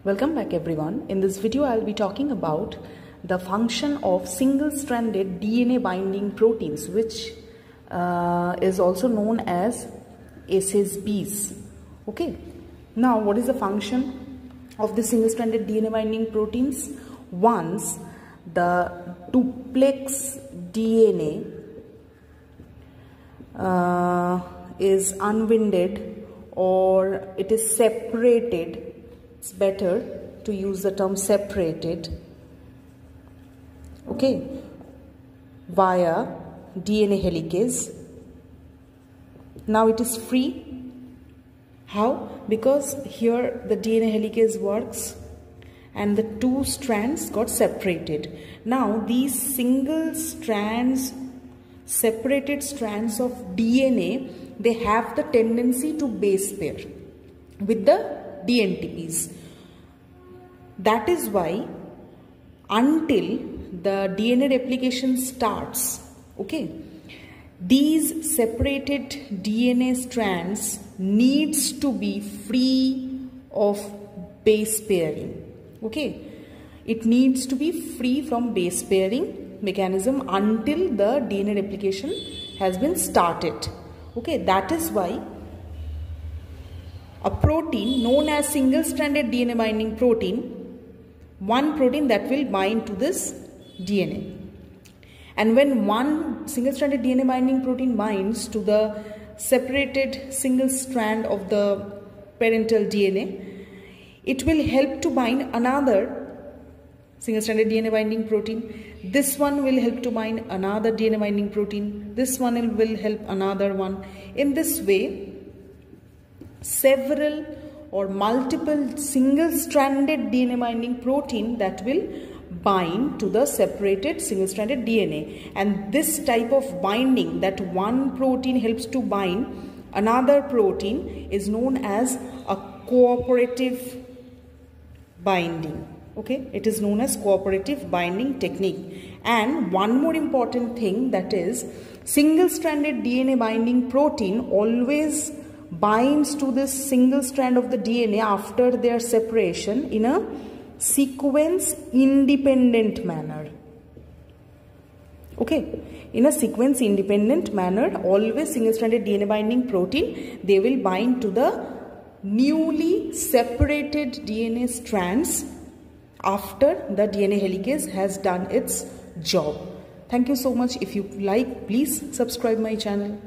Welcome back everyone. In this video I'll be talking about the function of single-stranded DNA binding proteins, which is also known as SSBs. Okay. Now what is the function of the single-stranded DNA binding proteins? Once the duplex DNA is unwinded or it is separated, it's better to use the term separated, okay, via DNA helicase. Now it is free. How? Because here the DNA helicase works and the two strands got separated. Now these single strands, separated strands of DNA, they have the tendency to base pair with the DNTPs. That is why until the DNA replication starts, okay, these separated DNA strands needs to be free of base pairing. Okay, it needs to be free from base pairing mechanism until the DNA replication has been started. Okay, that is why a protein known as single-stranded DNA binding protein, one protein that will bind to this DNA. And when one single-stranded DNA binding protein binds to the separated single strand of the parental DNA, it will help to bind another single-stranded DNA binding protein. This one will help to bind another DNA binding protein. This one will help another one. In this way, several or multiple single-stranded DNA binding protein that will bind to the separated single-stranded DNA. And this type of binding, that one protein helps to bind another protein, is known as a cooperative binding. Okay, it is known as cooperative binding technique. And one more important thing, that is single-stranded DNA binding protein always binds to this single strand of the DNA after their separation in a sequence independent manner. Okay, in a sequence independent manner, always single-stranded DNA binding protein, they will bind to the newly separated DNA strands after the DNA helicase has done its job. Thank you so much. If you like, please subscribe my channel.